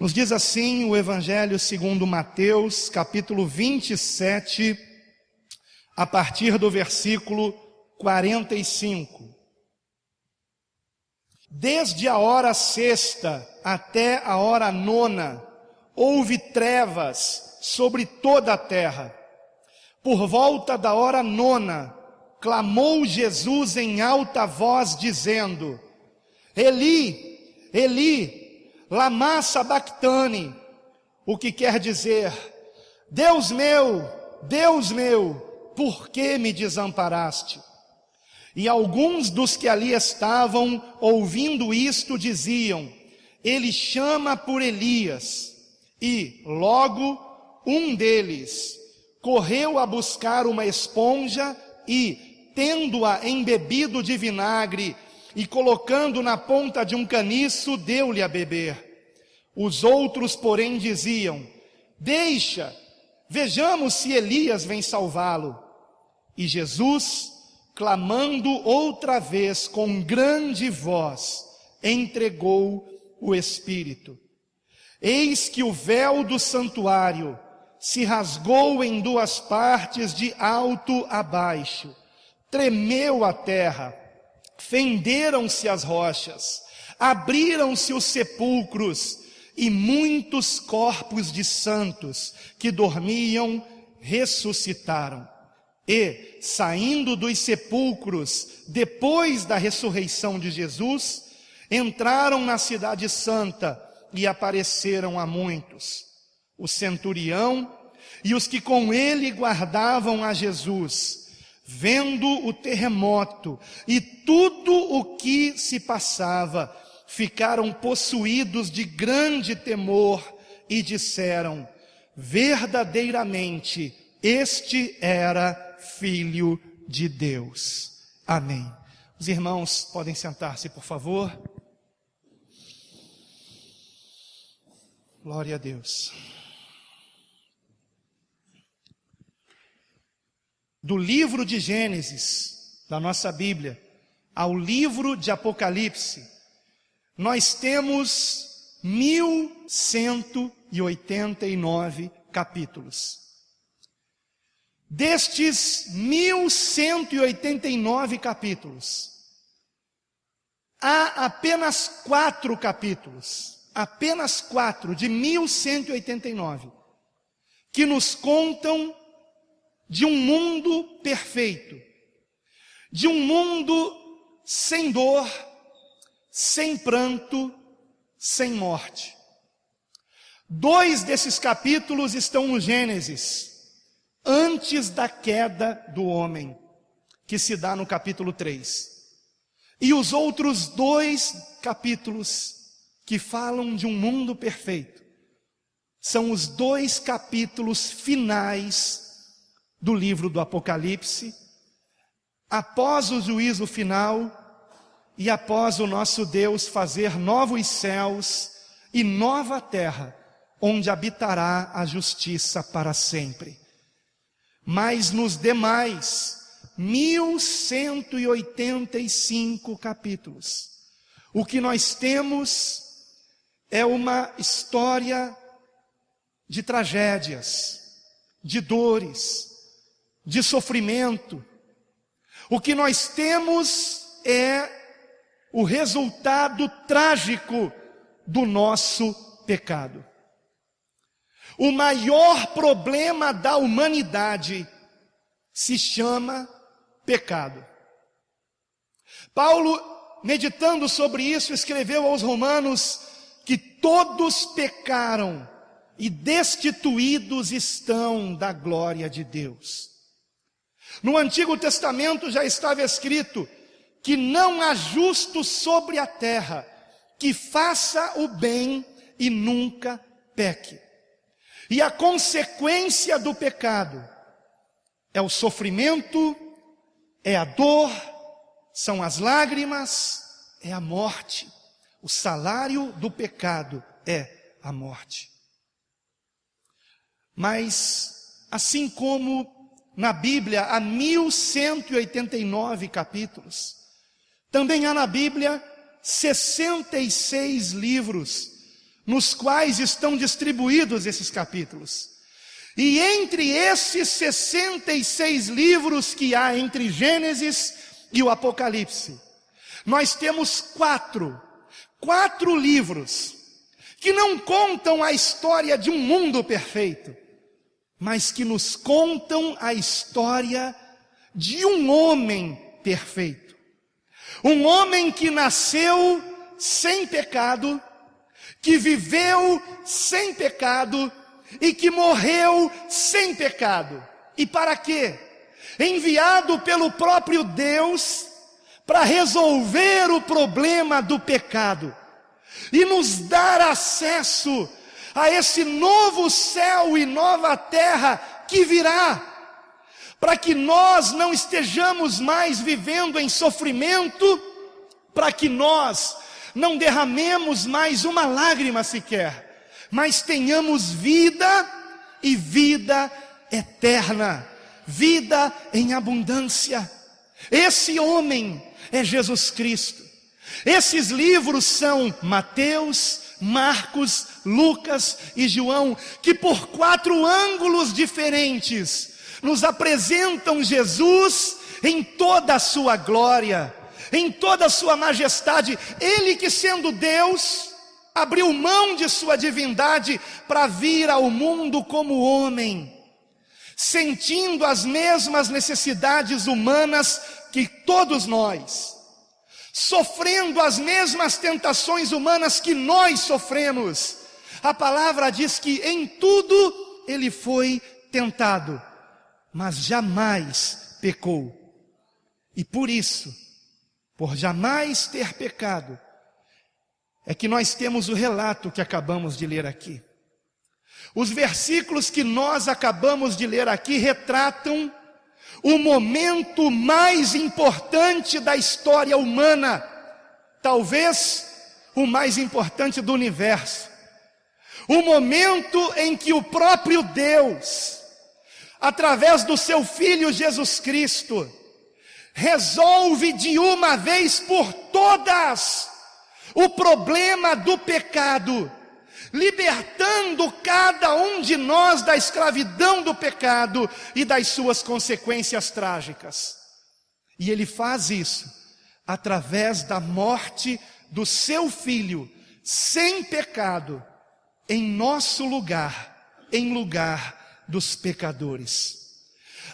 Nos diz assim o Evangelho segundo Mateus, capítulo 27, a partir do versículo 45. Desde a hora sexta até a hora nona, houve trevas sobre toda a terra. Por volta da hora nona, clamou Jesus em alta voz, dizendo: Eli, Eli, lama sabactani, o que quer dizer: Deus meu, por que me desamparaste? E alguns dos que ali estavam, ouvindo isto, diziam: Ele chama por Elias. E logo um deles correu a buscar uma esponja e, tendo-a embebido de vinagre e colocando na ponta de um caniço, deu-lhe a beber. Os outros, porém, diziam: Deixa, vejamos se Elias vem salvá-lo. E Jesus, clamando outra vez com grande voz, entregou o Espírito. Eis que o véu do santuário se rasgou em duas partes, de alto a baixo. Tremeu a terra, fenderam-se as rochas, abriram-se os sepulcros, e muitos corpos de santos que dormiam ressuscitaram. E, saindo dos sepulcros, depois da ressurreição de Jesus, entraram na cidade santa e apareceram a muitos. O centurião e os que com ele guardavam a Jesus, vendo o terremoto e tudo o que se passava, ficaram possuídos de grande temor e disseram: verdadeiramente, este era Filho de Deus. Amém. Os irmãos podem sentar-se, por favor. Glória a Deus. Do livro de Gênesis, da nossa Bíblia, ao livro de Apocalipse, nós temos 1189 capítulos. Destes 1189 capítulos, há apenas 4 capítulos, apenas 4 de 1189, que nos contam de um mundo perfeito, de um mundo sem dor, sem pranto, sem morte. 2 desses capítulos estão no Gênesis, antes da queda do homem, que se dá no capítulo 3. E os outros 2 capítulos que falam de um mundo perfeito são os 2 capítulos finais do livro do Apocalipse, após o juízo final e após o nosso Deus fazer novos céus e nova terra, onde habitará a justiça para sempre. Mas nos demais 1185 capítulos, o que nós temos é uma história de tragédias, de dores, de sofrimento. O que nós temos é o resultado trágico do nosso pecado. O maior problema da humanidade se chama pecado. Paulo, meditando sobre isso, escreveu aos Romanos que todos pecaram e destituídos estão da glória de Deus. No Antigo Testamento já estava escrito que não há justo sobre a terra que faça o bem e nunca peque. E a consequência do pecado é o sofrimento, é a dor, são as lágrimas, é a morte. O salário do pecado é a morte. Mas, assim como na Bíblia há 1189 capítulos, também há na Bíblia 66 livros, nos quais estão distribuídos esses capítulos. E entre esses 66 livros que há entre Gênesis e o Apocalipse, nós temos quatro livros que não contam a história de um mundo perfeito, mas que nos contam a história de um homem perfeito. Um homem que nasceu sem pecado, que viveu sem pecado e que morreu sem pecado. E para quê? Enviado pelo próprio Deus para resolver o problema do pecado e nos dar acesso a esse novo céu e nova terra que virá, para que nós não estejamos mais vivendo em sofrimento, para que nós não derramemos mais uma lágrima sequer, mas tenhamos vida e vida eterna, vida em abundância. Esse homem é Jesus Cristo. Esses livros são Mateus, Marcos, Lucas e João, que por 4 ângulos diferentes nos apresentam Jesus em toda a sua glória, em toda a sua majestade. Ele que, sendo Deus, abriu mão de sua divindade para vir ao mundo como homem, sentindo as mesmas necessidades humanas que todos nós, sofrendo as mesmas tentações humanas que nós sofremos. A palavra diz que em tudo ele foi tentado, mas jamais pecou. E por isso, por jamais ter pecado, é que nós temos o relato que acabamos de ler aqui. Os versículos que nós acabamos de ler aqui retratam o momento mais importante da história humana, talvez o mais importante do universo. O momento em que o próprio Deus, através do seu Filho Jesus Cristo, resolve de uma vez por todas o problema do pecado, libertando cada um de nós da escravidão do pecado e das suas consequências trágicas. E ele faz isso através da morte do seu Filho, sem pecado, em nosso lugar, em lugar dos pecadores.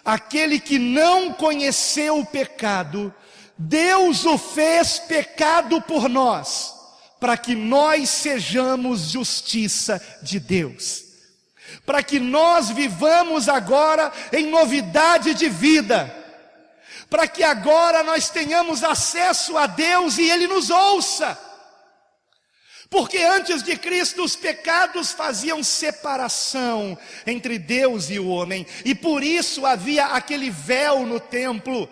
Aquele que não conheceu o pecado, Deus o fez pecado por nós, para que nós sejamos justiça de Deus, para que nós vivamos agora em novidade de vida, para que agora nós tenhamos acesso a Deus e Ele nos ouça. Porque antes de Cristo os pecados faziam separação entre Deus e o homem, e por isso havia aquele véu no templo.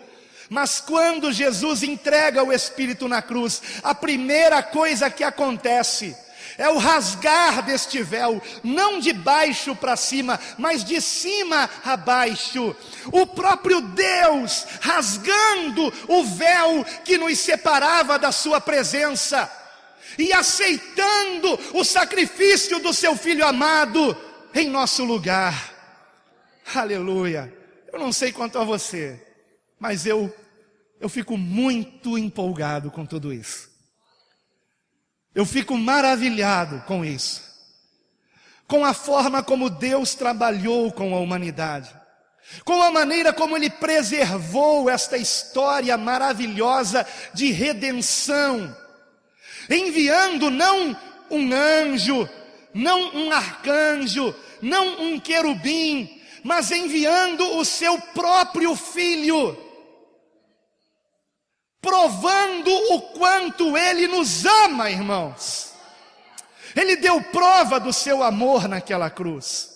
Mas quando Jesus entrega o Espírito na cruz, a primeira coisa que acontece é o rasgar deste véu, não de baixo para cima, mas de cima a baixo. O próprio Deus rasgando o véu que nos separava da sua presença e aceitando o sacrifício do seu Filho amado em nosso lugar. Aleluia. Eu não sei quanto a você, mas eu fico muito empolgado com tudo isso. Eu fico maravilhado com isso, com a forma como Deus trabalhou com a humanidade, com a maneira como Ele preservou esta história maravilhosa de redenção, enviando não um anjo, não um arcanjo, não um querubim, mas enviando o seu próprio Filho, provando o quanto Ele nos ama, irmãos. Ele deu prova do seu amor naquela cruz.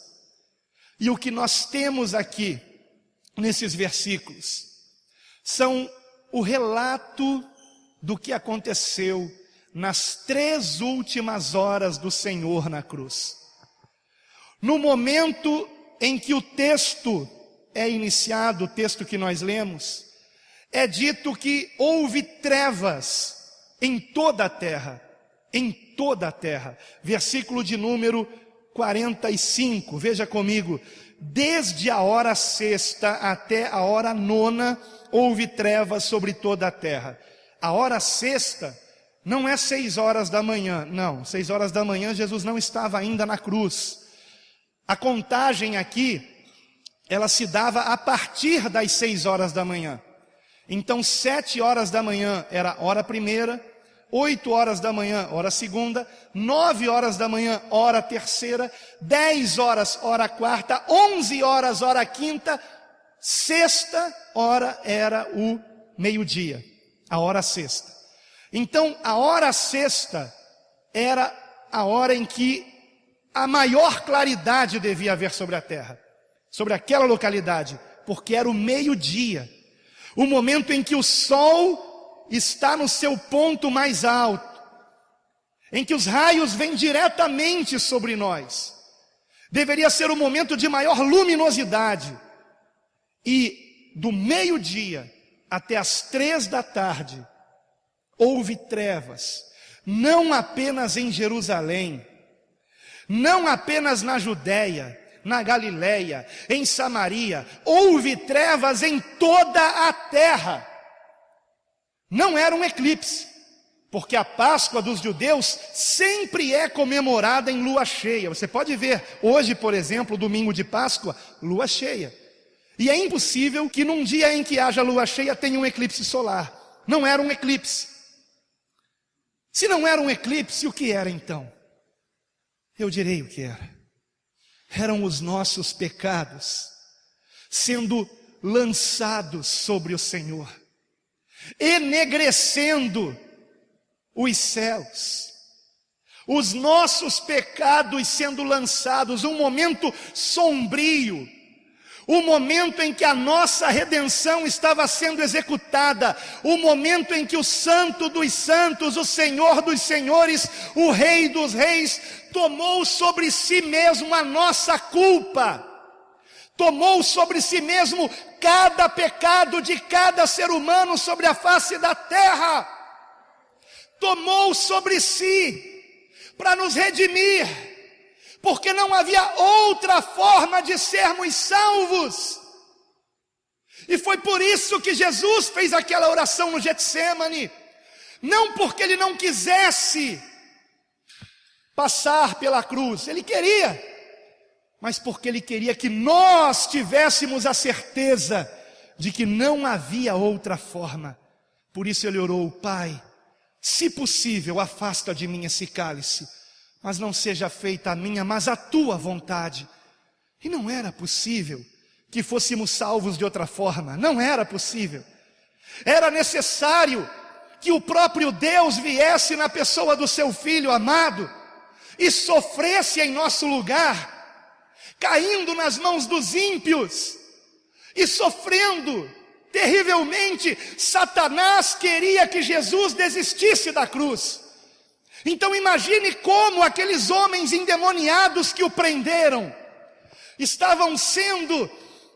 E o que nós temos aqui, nesses versículos, são o relato do que aconteceu nas 3 últimas horas do Senhor na cruz. No momento em que o texto é iniciado, o texto que nós lemos, é dito que houve trevas em toda a terra. em toda a terra. Versículo de número 45, veja comigo. Desde a hora sexta até a hora nona, houve trevas sobre toda a terra. A hora sexta não é 6 horas da manhã, não. 6 horas da manhã Jesus não estava ainda na cruz. A contagem aqui, ela se dava a partir das 6 horas da manhã. Então 7 horas da manhã era hora primeira, 8 horas da manhã, hora segunda, 9 horas da manhã, hora terceira, 10 horas, hora quarta, 11 horas, hora quinta, sexta hora era o meio-dia, a hora sexta. Então, a hora sexta era a hora em que a maior claridade devia haver sobre a terra, sobre aquela localidade, porque era o meio-dia, o momento em que o sol está no seu ponto mais alto, em que os raios vêm diretamente sobre nós. Deveria ser o momento de maior luminosidade. E do meio-dia até as 3 da tarde, houve trevas, não apenas em Jerusalém, não apenas na Judéia, na Galileia, em Samaria, houve trevas em toda a terra. Não era um eclipse, porque a Páscoa dos judeus sempre é comemorada em lua cheia. Você pode ver hoje, por exemplo, domingo de Páscoa, lua cheia. E é impossível que num dia em que haja lua cheia tenha um eclipse solar. Não era um eclipse. Se não era um eclipse, o que era então? Eu direi o que era. Eram os nossos pecados sendo lançados sobre o Senhor, enegrecendo os céus, os nossos pecados sendo lançados, um momento sombrio, o momento em que a nossa redenção estava sendo executada, o momento em que o Santo dos Santos, o Senhor dos Senhores, o Rei dos Reis, tomou sobre si mesmo a nossa culpa, tomou sobre si mesmo cada pecado de cada ser humano sobre a face da terra, tomou sobre si para nos redimir, porque não havia outra forma de sermos salvos. E foi por isso que Jesus fez aquela oração no Getsêmani, não porque ele não quisesse passar pela cruz, ele queria, mas porque ele queria que nós tivéssemos a certeza de que não havia outra forma. Por isso ele orou: Pai, se possível, afasta de mim esse cálice, mas não seja feita a minha, mas a tua vontade. E não era possível que fôssemos salvos de outra forma, não era possível. Era necessário que o próprio Deus viesse na pessoa do seu Filho amado e sofresse em nosso lugar, caindo nas mãos dos ímpios e sofrendo terrivelmente. Satanás queria que Jesus desistisse da cruz. Então imagine como aqueles homens endemoniados que o prenderam estavam sendo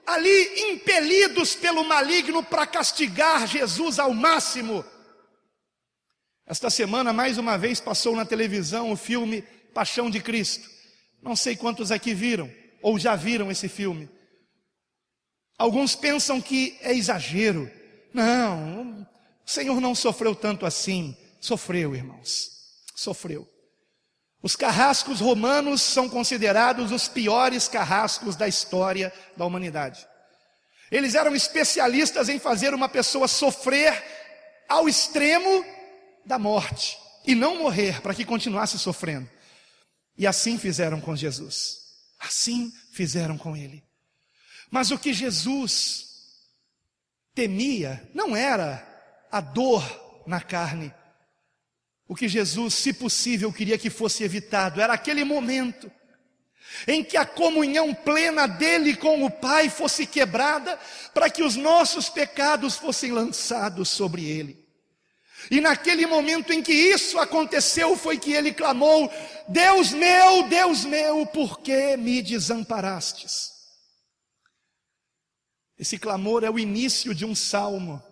ali impelidos pelo maligno para castigar Jesus ao máximo. Esta semana mais uma vez passou na televisão o filme Paixão de Cristo. Não sei quantos aqui viram ou já viram esse filme. Alguns pensam que é exagero. Não, o Senhor não sofreu tanto assim. Sofreu, irmãos, sofreu. Os carrascos romanos são considerados os piores carrascos da história da humanidade. Eles eram especialistas em fazer uma pessoa sofrer ao extremo da morte e não morrer para que continuasse sofrendo. E assim fizeram com Jesus, assim fizeram com ele. Mas o que Jesus temia não era a dor na carne. O que Jesus, se possível, queria que fosse evitado era aquele momento em que a comunhão plena dele com o Pai fosse quebrada, para que os nossos pecados fossem lançados sobre ele. E naquele momento em que isso aconteceu, foi que ele clamou: Deus meu, por que me desamparastes? Esse clamor é o início de um Salmo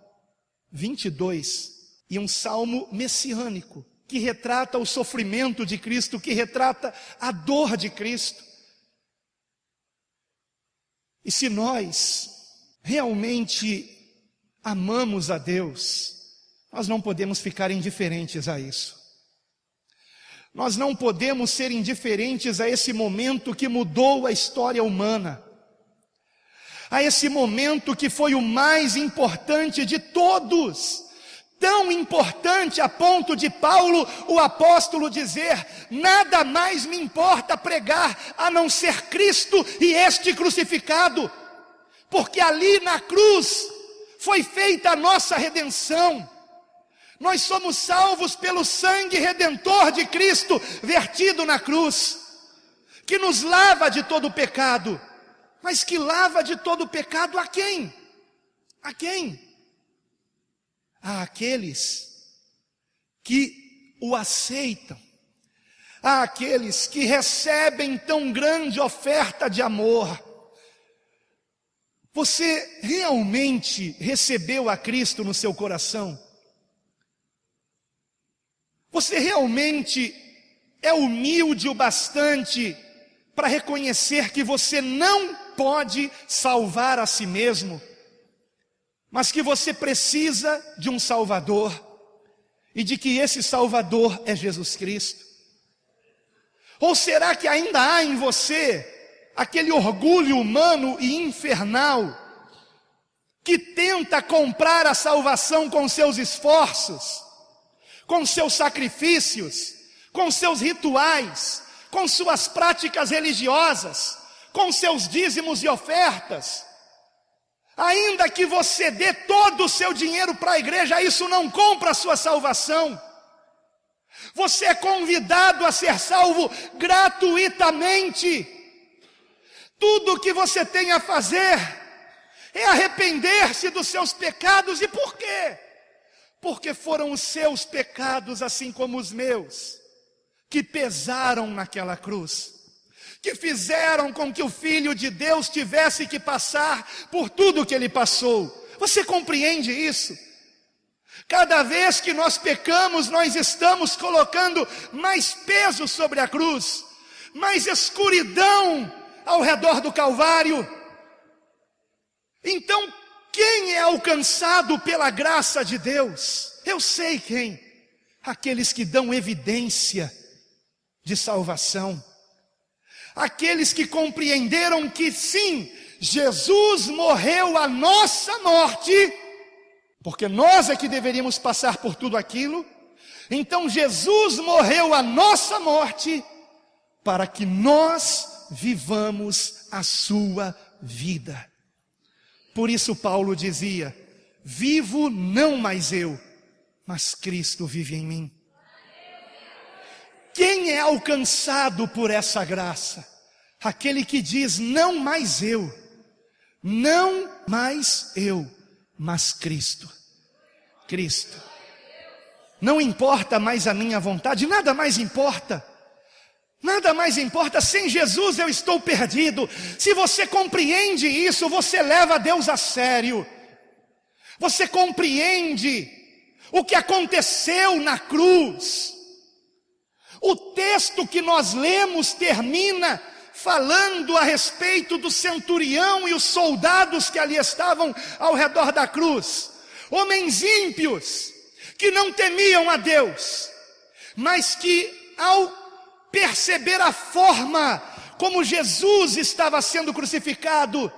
22, e um salmo messiânico, que retrata o sofrimento de Cristo, que retrata a dor de Cristo. E se nós realmente amamos a Deus, nós não podemos ficar indiferentes a isso. Nós não podemos ser indiferentes a esse momento que mudou a história humana, a esse momento que foi o mais importante de todos, tão importante a ponto de Paulo, o apóstolo, dizer: nada mais me importa pregar a não ser Cristo e este crucificado, porque ali na cruz foi feita a nossa redenção. Nós somos salvos pelo sangue redentor de Cristo, vertido na cruz, que nos lava de todo o pecado. Mas que lava de todo o pecado a quem? A quem? Àqueles que o aceitam, àqueles que recebem tão grande oferta de amor. Você realmente recebeu a Cristo no seu coração? Você realmente é humilde o bastante para reconhecer que você não pode salvar a si mesmo, mas que você precisa de um Salvador, e de que esse Salvador é Jesus Cristo? Ou será que ainda há em você aquele orgulho humano e infernal que tenta comprar a salvação com seus esforços, com seus sacrifícios, com seus rituais, com suas práticas religiosas, com seus dízimos e ofertas? Ainda que você dê todo o seu dinheiro para a igreja, isso não compra a sua salvação. Você é convidado a ser salvo gratuitamente. Tudo o que você tem a fazer é arrepender-se dos seus pecados. E por quê? Porque foram os seus pecados, assim como os meus, que pesaram naquela cruz, que fizeram com que o Filho de Deus tivesse que passar por tudo que ele passou. Você compreende isso? Cada vez que nós pecamos, nós estamos colocando mais peso sobre a cruz, mais escuridão ao redor do Calvário. Então, quem é alcançado pela graça de Deus? Eu sei quem. Aqueles que dão evidência de salvação. Aqueles que compreenderam que sim, Jesus morreu a nossa morte, porque nós é que deveríamos passar por tudo aquilo. Então Jesus morreu a nossa morte, para que nós vivamos a sua vida. Por isso Paulo dizia: vivo não mais eu, mas Cristo vive em mim. Quem é alcançado por essa graça? Aquele que diz: não mais eu, não mais eu, mas Cristo. Cristo. Não importa mais a minha vontade, nada mais importa. Nada mais importa, sem Jesus eu estou perdido. Se você compreende isso, você leva Deus a sério. Você compreende o que aconteceu na cruz. O texto que nós lemos termina falando a respeito do centurião e os soldados que ali estavam ao redor da cruz. Homens ímpios, que não temiam a Deus, mas que ao perceber a forma como Jesus estava sendo crucificado,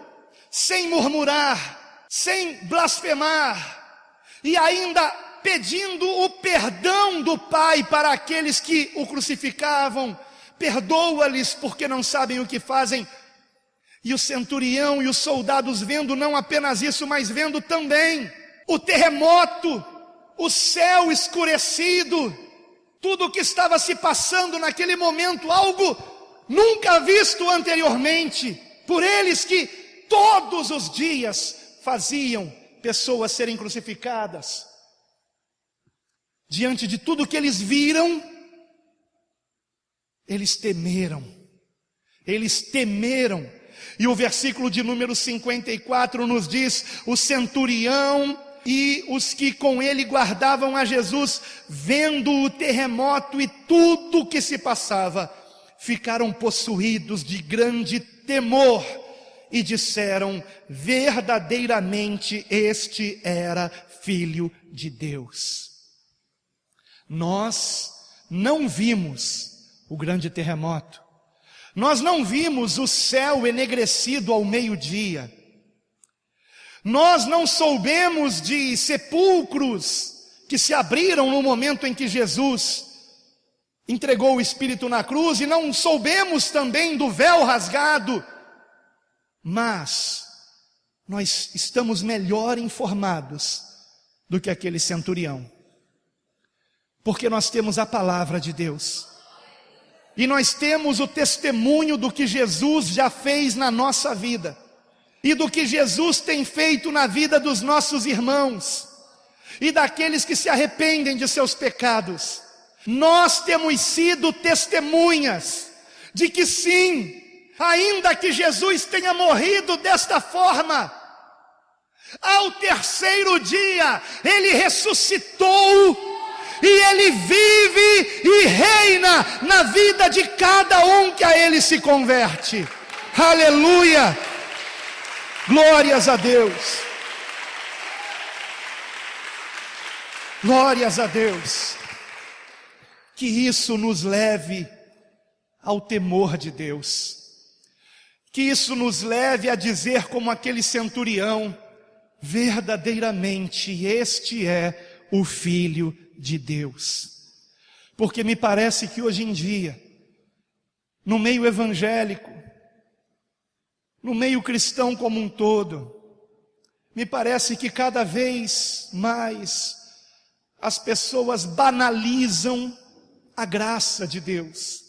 sem murmurar, sem blasfemar, e ainda pedindo o perdão do Pai para aqueles que o crucificavam: perdoa-lhes porque não sabem o que fazem. E o centurião e os soldados vendo não apenas isso, mas vendo também o terremoto, o céu escurecido, tudo o que estava se passando naquele momento, algo nunca visto anteriormente, por eles que todos os dias faziam pessoas serem crucificadas. Diante de tudo que eles viram, eles temeram. E o versículo de número 54 nos diz: o centurião e os que com ele guardavam a Jesus, vendo o terremoto e tudo que se passava, ficaram possuídos de grande temor e disseram: verdadeiramente este era Filho de Deus. Nós não vimos o grande terremoto, nós não vimos o céu enegrecido ao meio-dia, nós não soubemos de sepulcros que se abriram no momento em que Jesus entregou o Espírito na cruz, e não soubemos também do véu rasgado, mas nós estamos melhor informados do que aquele centurião, porque nós temos a palavra de Deus, e nós temos o testemunho do que Jesus já fez na nossa vida, e do que Jesus tem feito na vida dos nossos irmãos, e daqueles que se arrependem de seus pecados. Nós temos sido testemunhas de que sim, ainda que Jesus tenha morrido desta forma, ao terceiro dia ele ressuscitou, e ele vive e reina na vida de cada um que a ele se converte. Aleluia! Glórias a Deus! Glórias a Deus! Que isso nos leve ao temor de Deus, que isso nos leve a dizer como aquele centurião: verdadeiramente este é o Filho de Deus. Porque me parece que hoje em dia, no meio evangélico, no meio cristão como um todo, me parece que cada vez mais as pessoas banalizam a graça de Deus,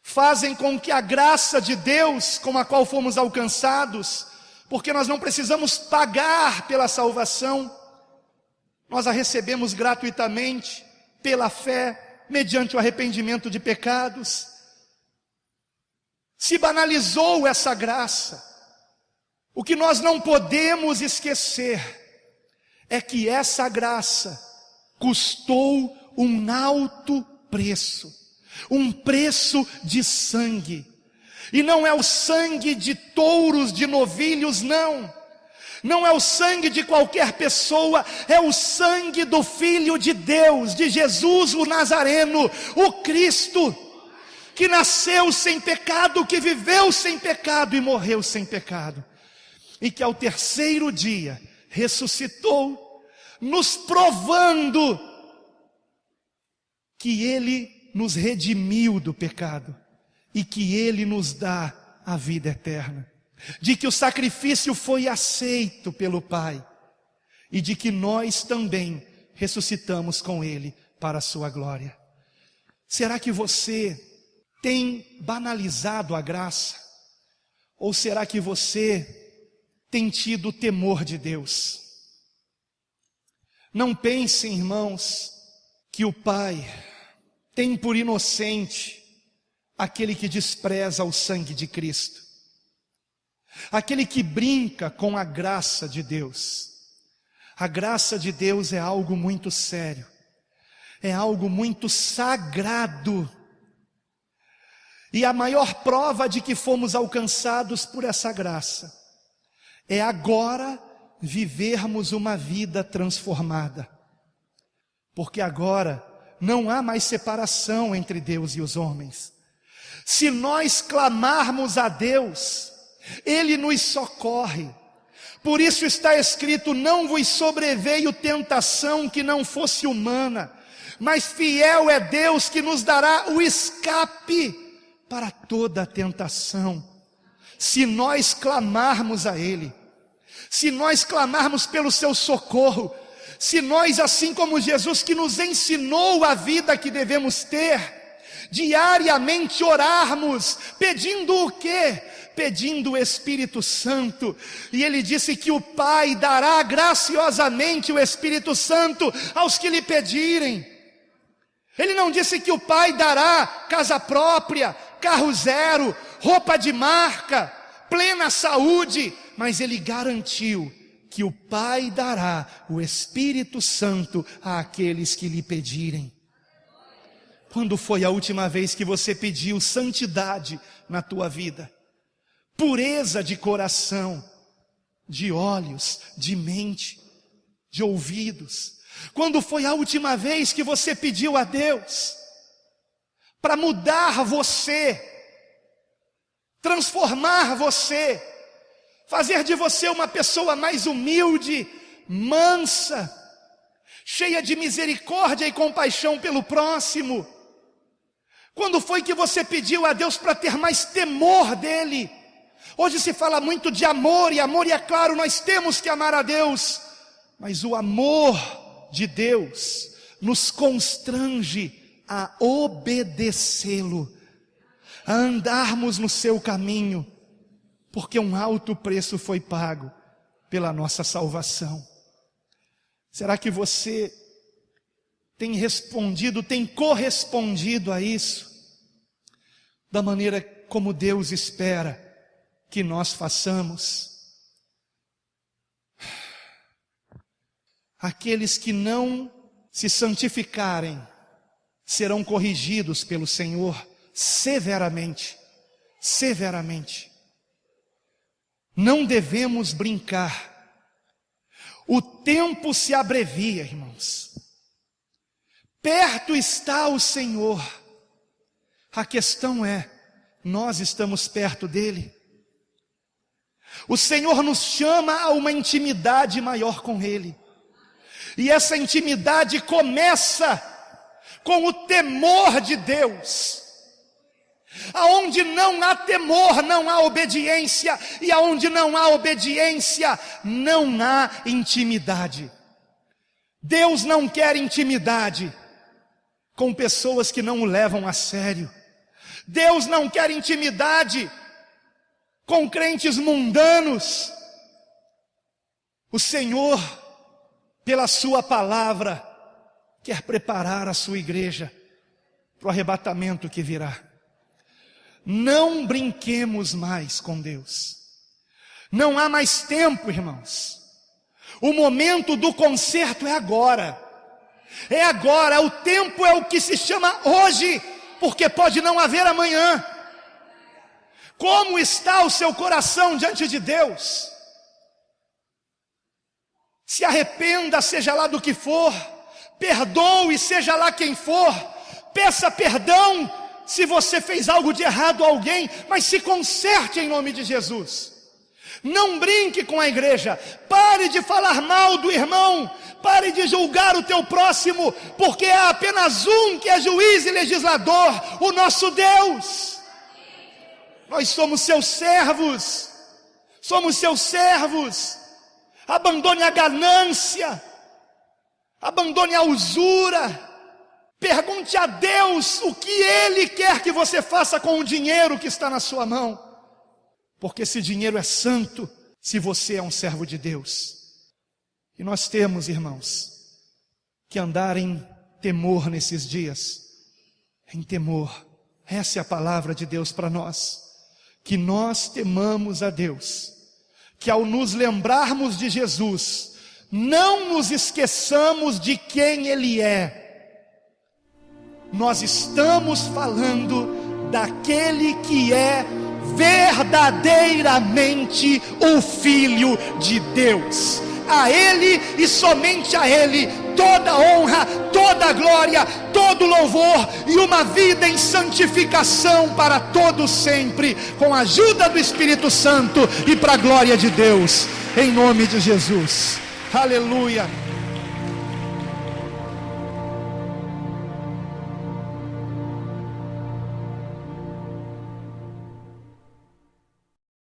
fazem com que a graça de Deus com a qual fomos alcançados, porque nós não precisamos pagar pela salvação, nós a recebemos gratuitamente, pela fé, mediante o arrependimento de pecados. Se banalizou essa graça. O que nós não podemos esquecer é que essa graça custou um alto preço, um preço de sangue, e não é o sangue de touros, de novilhos, não é o sangue de qualquer pessoa, é o sangue do Filho de Deus, de Jesus o Nazareno, o Cristo, que nasceu sem pecado, que viveu sem pecado e morreu sem pecado, e que ao terceiro dia ressuscitou, nos provando que Ele nos redimiu do pecado, e que Ele nos dá a vida eterna, de que o sacrifício foi aceito pelo Pai, e de que nós também ressuscitamos com Ele para a sua glória. Será que você tem banalizado a graça? Ou será que você tem tido o temor de Deus? Não pensem, irmãos, que o Pai tem por inocente aquele que despreza o sangue de Cristo, aquele que brinca com a graça de Deus. A graça de Deus é algo muito sério, é algo muito sagrado, e a maior prova de que fomos alcançados por essa graça é agora vivermos uma vida transformada, porque agora não há mais separação entre Deus e os homens. Se nós clamarmos a Deus, Ele nos socorre. Por isso está escrito: não vos sobreveio tentação que não fosse humana, mas fiel é Deus que nos dará o escape para toda a tentação. Se nós clamarmos a Ele, se nós clamarmos pelo seu socorro, se nós, assim como Jesus, que nos ensinou a vida que devemos ter, diariamente orarmos, pedindo o quê? Pedindo o Espírito Santo. E Ele disse que o Pai dará graciosamente o Espírito Santo aos que lhe pedirem. Ele não disse que o Pai dará casa própria, carro zero, roupa de marca, plena saúde, mas Ele garantiu que o Pai dará o Espírito Santo àqueles que lhe pedirem. Quando foi a última vez que você pediu santidade na tua vida? Pureza de coração, de olhos, de mente, de ouvidos. Quando foi a última vez que você pediu a Deus para mudar você, transformar você, fazer de você uma pessoa mais humilde, mansa, cheia de misericórdia e compaixão pelo próximo? Quando foi que você pediu a Deus para ter mais temor dEle? Hoje se fala muito de amor, e é claro, nós temos que amar a Deus, mas o amor de Deus nos constrange a obedecê-lo, a andarmos no seu caminho, porque um alto preço foi pago pela nossa salvação. Será que você tem respondido, tem correspondido a isso, da maneira como Deus espera que nós façamos? Aqueles que não se santificarem serão corrigidos pelo Senhor severamente, severamente. Não devemos brincar. O tempo se abrevia, irmãos. Perto está o Senhor. A questão é, nós estamos perto dEle? O Senhor nos chama a uma intimidade maior com Ele. E essa intimidade começa com o temor de Deus. Aonde não há temor, não há obediência. E aonde não há obediência, não há intimidade. Deus não quer intimidade com pessoas que não o levam a sério. Deus não quer intimidade com crentes mundanos. O Senhor, pela sua palavra, quer preparar a sua igreja para o arrebatamento que virá. Não brinquemos mais com Deus. Não há mais tempo, irmãos. O momento do conserto é agora. É agora, o tempo é o que se chama hoje, porque pode não haver amanhã. Como está o seu coração diante de Deus? Se arrependa, seja lá do que for. Perdoe, seja lá quem for. Peça perdão se você fez algo de errado a alguém, mas se conserte em nome de Jesus. Não brinque com a igreja. Pare de falar mal do irmão. Pare de julgar o teu próximo, porque há apenas um que é juiz e legislador, o nosso Deus. Nós somos seus servos. Somos seus servos. Abandone a ganância. Abandone a usura. Pergunte a Deus o que Ele quer que você faça com o dinheiro que está na sua mão. Porque esse dinheiro é santo, se você é um servo de Deus. E nós temos, irmãos, que andar em temor nesses dias. Em temor. Essa é a palavra de Deus para nós. Que nós temamos a Deus. Que ao nos lembrarmos de Jesus, não nos esqueçamos de quem Ele é. Nós estamos falando daquele que é verdadeiramente o Filho de Deus. A Ele e somente a Ele toda honra, toda glória, todo louvor e uma vida em santificação para todo sempre, com a ajuda do Espírito Santo e para a glória de Deus, em nome de Jesus. Aleluia.